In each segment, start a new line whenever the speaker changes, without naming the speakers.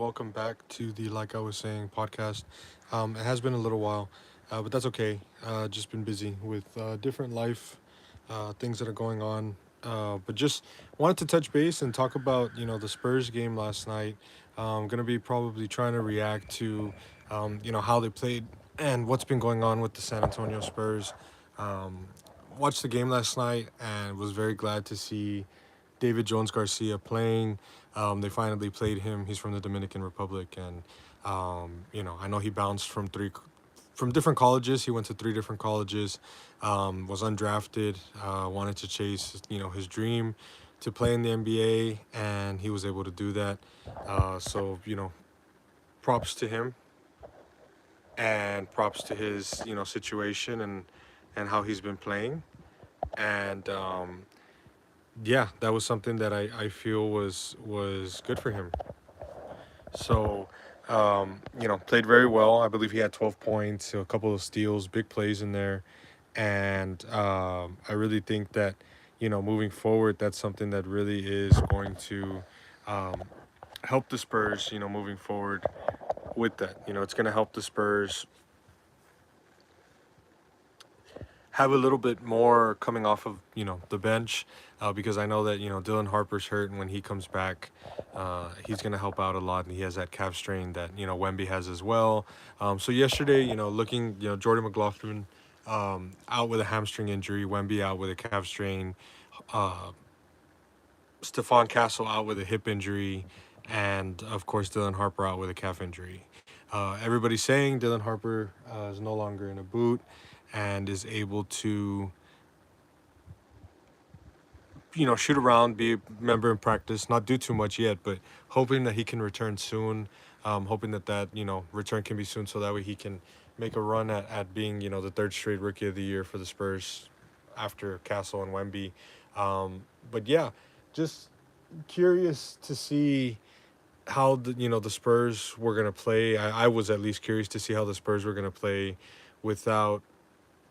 welcome back to the Like I Was Saying podcast. It has been a little while, but that's okay. Just been busy with different life things that are going on. But just wanted to touch base and talk about the Spurs game last night. Gonna be probably trying to react to how they played and what's been going on with the San Antonio Spurs. Um, Watched the game last night and was very glad to see David Jones Garcia playing. They finally played him. He's from the Dominican Republic, and I know he bounced from different colleges. He went to three different colleges. Was undrafted. Wanted to chase his dream to play in the NBA, and he was able to do that. So props to him, and props to his situation and how he's been playing. And yeah, that was something that I feel was good for him. So, played very well. I believe he had 12 points, a couple of steals, big plays in there. And I really think that, moving forward, that's something that really is going to um, help the Spurs, moving forward with that. It's going to help the Spurs have a little bit more coming off of the bench, because I know that Dylan Harper's hurt, and when he comes back, he's gonna help out a lot, and he has that calf strain that Wemby has as well. So yesterday, looking, Jordan McLaughlin out with a hamstring injury, Wemby out with a calf strain, uh, Stephon Castle out with a hip injury, and of course Dylan Harper out with a calf injury. Everybody's saying Dylan Harper is no longer in a boot and is able to shoot around, be a member in practice, not do too much yet, but hoping that he can return soon. Hoping that return can be soon, so that way he can make a run at being the third straight Rookie of the Year for the Spurs after Castle and Wemby. But yeah, just curious to see how the Spurs were gonna play. I was at least curious to see how the Spurs were gonna play without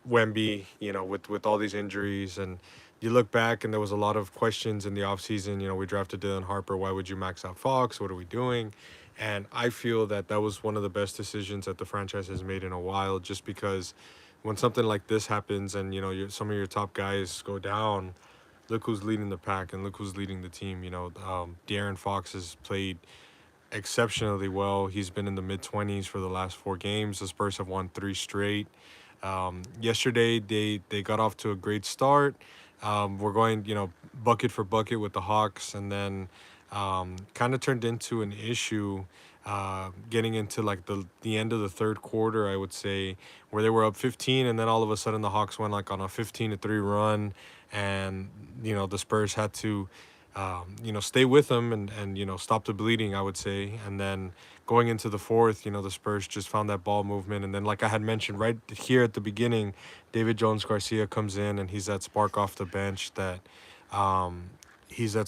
Wemby, with all these injuries. And you look back and there was a lot of questions in the offseason. We drafted Dylan Harper. Why would you max out Fox? What are we doing? And I feel that that was one of the best decisions that the franchise has made in a while, just because when something like this happens and, some of your top guys go down, look who's leading the pack and look who's leading the team. De'Aaron Fox has played exceptionally well. He's been in the mid 20s for the last four games. The Spurs have won three straight. Yesterday, they got off to a great start. We're going, bucket for bucket with the Hawks, and then kind of turned into an issue getting into like the end of the third quarter, I would say, where they were up 15, and then all of a sudden the Hawks went like on a 15-3 run, and the Spurs had to stay with them and stop the bleeding, I would say. And then going into the fourth, the Spurs just found that ball movement. And then, like I had mentioned right here at the beginning, David Jones Garcia comes in, and he's that spark off the bench that. Just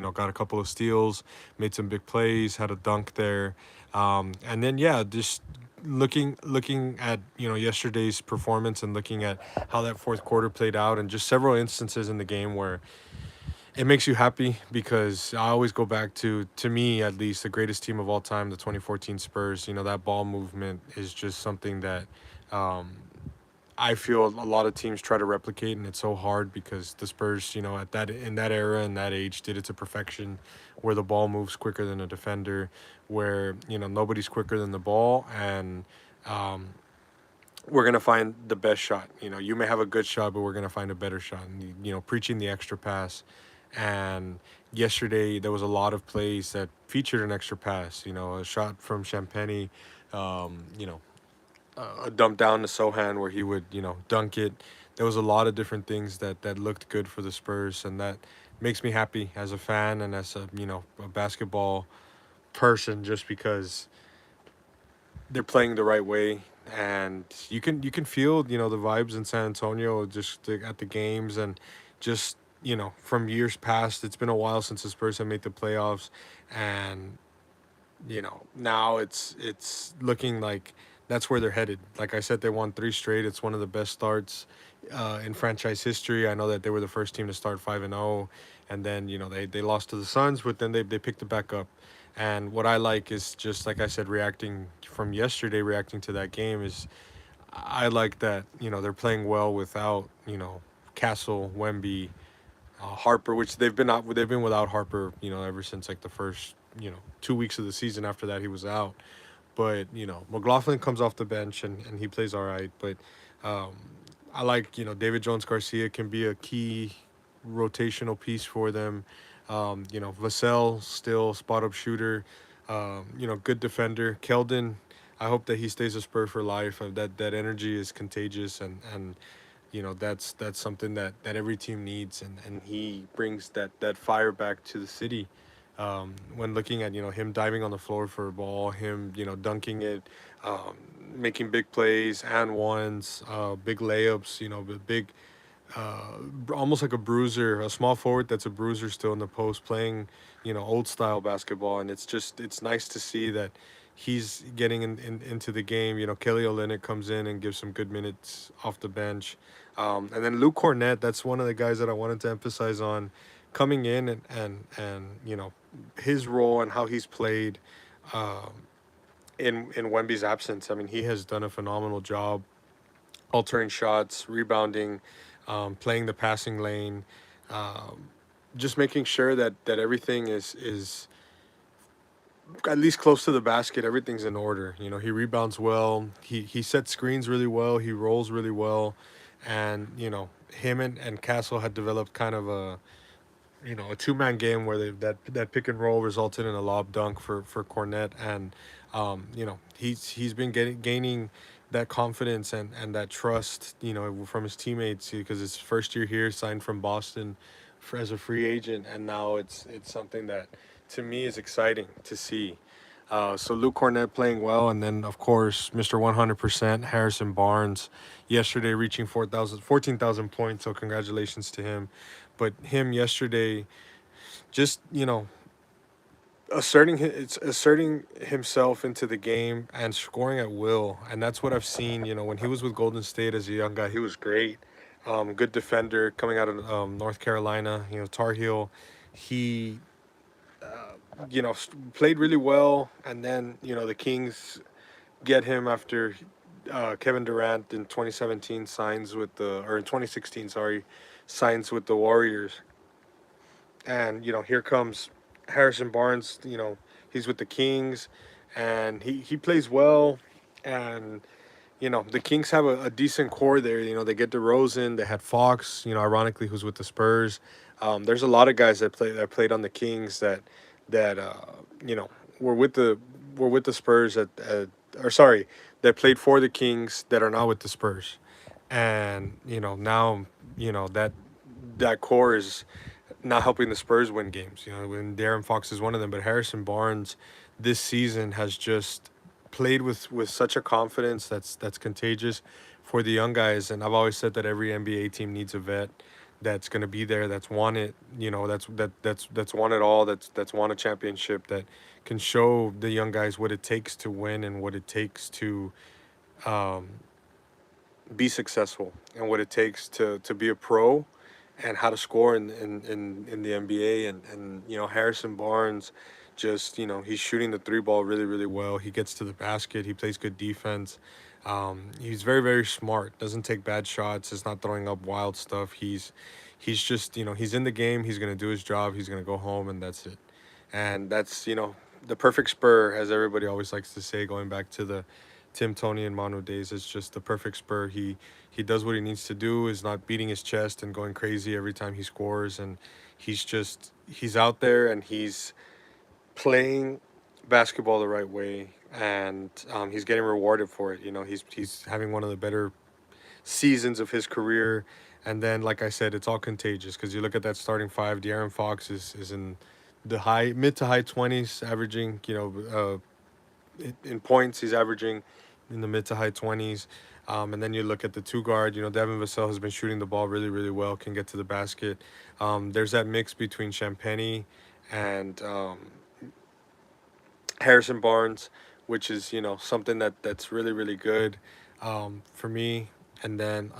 got a couple of steals, made some big plays, had a dunk there, and then yeah, just looking at yesterday's performance and looking at how that fourth quarter played out, and just several instances in the game where it makes you happy, because I always go back to me at least, the greatest team of all time, the 2014 Spurs. That ball movement is just something that I feel a lot of teams try to replicate, and it's so hard because the Spurs, at that in that era and that age, did it to perfection, where the ball moves quicker than a defender, where nobody's quicker than the ball, and um, we're gonna find the best shot. You may have a good shot, but we're gonna find a better shot. And preaching the extra pass. And yesterday there was a lot of plays that featured an extra pass. A shot from Champagny, um, you know, a dump down to Sohan where he would dunk it. There was a lot of different things that looked good for the Spurs, and that makes me happy as a fan and as a basketball person, just because they're playing the right way. And you can feel the vibes in San Antonio, just at the games, and just from years past. It's been a while since the Spurs have made the playoffs, and now it's looking like that's where they're headed. Like I said, they won three straight. It's one of the best starts in franchise history. I know that they were the first team to start 5-0, and then they lost to the Suns, but then they picked it back up. And what I like is just like I said, reacting from yesterday, reacting to that game is I like that they're playing well without Castle, Wemby, Harper, which they've been without Harper ever since like the first 2 weeks of the season. After that, he was out. But McLaughlin comes off the bench and he plays all right. But um, I like David Jones Garcia can be a key rotational piece for them. Vassell still spot up shooter. Good defender. Keldon, I hope that he stays a Spur for life. That energy is contagious, and that's something that every team needs, and he brings that fire back to the city. When looking at him diving on the floor for a ball, him dunking it, um, making big plays and ones, big layups, big almost like a bruiser, a small forward that's a bruiser still in the post, playing, old style basketball, and it's nice to see that he's getting into the game. Kelly Olynyk comes in and gives some good minutes off the bench, and then Luke Cornett. That's one of the guys that I wanted to emphasize on, coming in and his role and how he's played in Wemby's absence. I mean, he has done a phenomenal job altering shots, rebounding, playing the passing lane, um, just making sure that everything is at least close to the basket. Everything's in order. He rebounds well. He sets screens really well. He rolls really well, and him and Castle had developed kind of a two-man game where that pick and roll resulted in a lob dunk for Cornette, and he's been gaining that confidence and that trust from his teammates, because his first year here, signed from Boston as a free agent, and now it's something that to me is exciting to see. So Luke Cornett playing well, and then of course Mr. 100% Harrison Barnes, yesterday reaching 14,000 points. So congratulations to him. But him yesterday, just it's asserting himself into the game and scoring at will, and that's what I've seen. When he was with Golden State as a young guy, he was great. Good defender coming out of North Carolina. Tar Heel. He played really well, and then the Kings get him after Kevin Durant in 2017 signs with or in 2016, sorry, signs with the Warriors, and here comes Harrison Barnes. He's with the Kings, and he plays well, and the Kings have a decent core there. They get DeRozan, they had Fox. Ironically, who's with the Spurs. There's a lot of guys that played on the Kings that you know were with the Spurs or sorry, that played for the Kings that are now with the Spurs, and now that core is not helping the Spurs win games. When Darren Fox is one of them, but Harrison Barnes this season has just played with such a confidence that's contagious for the young guys. And I've always said that every NBA team needs a vet that's going to be there, that's won it, that's won it all, that's won a championship, that can show the young guys what it takes to win and what it takes to um, be successful and what it takes to be a pro and how to score in the NBA. And Harrison Barnes, just he's shooting the three ball really really well. He gets to the basket. He plays good defense. He's very very smart. Doesn't take bad shots. Is not throwing up wild stuff. He's just he's in the game. He's gonna do his job. He's gonna go home, and that's it. And that's the perfect Spur, as everybody always likes to say, going back to the Tim, Tony, and Manu days. It's just the perfect Spur. He does what he needs to do. Is not beating his chest and going crazy every time he scores, and he's out there and he's playing basketball the right way, and he's getting rewarded for it. He's having one of the better seasons of his career. And then, like I said, it's all contagious, because you look at that starting five. De'Aaron Fox is in the mid to high 20s, averaging in points. He's averaging in the mid to high 20s. And then you look at the two guard. Devin Vassell has been shooting the ball really really well, can get to the basket. There's that mix between Champagny and Harrison Barnes, which is something that's really really good for me. and then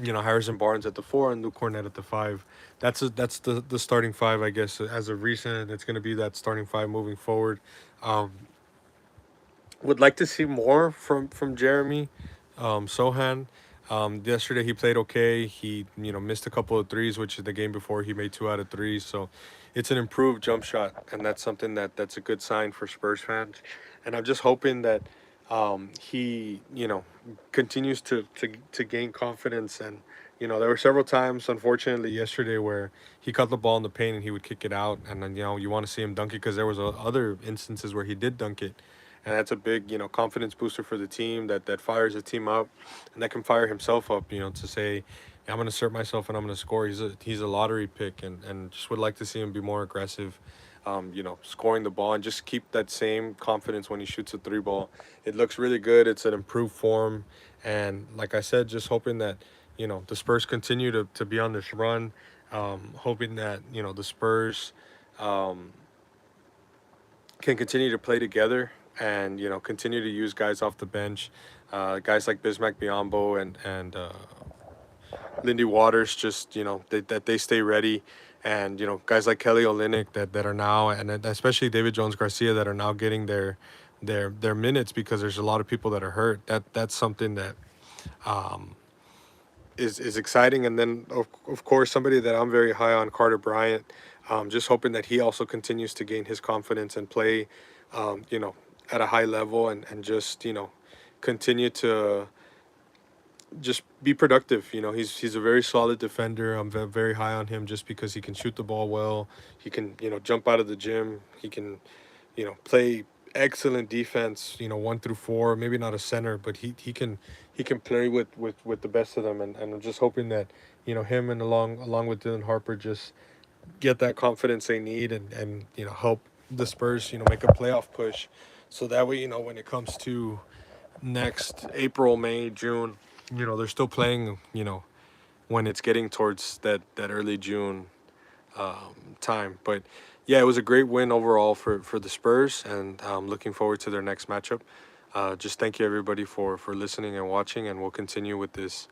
Harrison Barnes at the 4 and Luke Cornett at the 5. That's the starting five, I guess, as of recent. It's going to be that starting five moving forward. Um, would like to see more from Jeremy Sohan. Yesterday he played okay. He missed a couple of threes, which is the game before he made 2 out of 3. So it's an improved jump shot, and that's something that's a good sign for Spurs fans. And I'm just hoping that he continues to gain confidence. And there were several times, unfortunately, yesterday where he caught the ball in the paint and he would kick it out, and then you want to see him dunk it because there was other instances where he did dunk it, and that's a big confidence booster for the team that fires the team up, and that can fire himself up, to say, I'm going to assert myself and I'm going to score. He's a lottery pick, and just would like to see him be more aggressive, scoring the ball, and just keep that same confidence when he shoots a 3 ball. It looks really good. It's an improved form, and like I said, just hoping that the Spurs continue to be on this run, hoping that the Spurs can continue to play together, and continue to use guys off the bench, guys like Bismack Biyombo and Lindy Waters, just that they stay ready, and guys like Kelly Olynyk that are now, and especially David Jones Garcia, that are now getting their minutes, because there's a lot of people that are hurt. That's something that is exciting. And then of course, somebody that I'm very high on, Carter Bryant. Just hoping that he also continues to gain his confidence and play at a high level, and just continue to just be productive. He's a very solid defender. I'm very high on him just because he can shoot the ball well. He can jump out of the gym. He can play excellent defense. 1 through 4. Maybe not a center, but he can play with the best of them. And I'm just hoping that him, and along with Dylan Harper, just get that confidence they need, and help the Spurs make a playoff push, so that way when it comes to next April, May, June, they're still playing, when it's getting towards that early June time. But yeah, it was a great win overall for the Spurs, and looking forward to their next matchup. Just thank you everybody for listening and watching, and we'll continue with this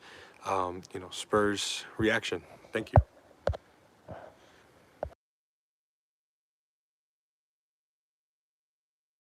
Spurs reaction. Thank you.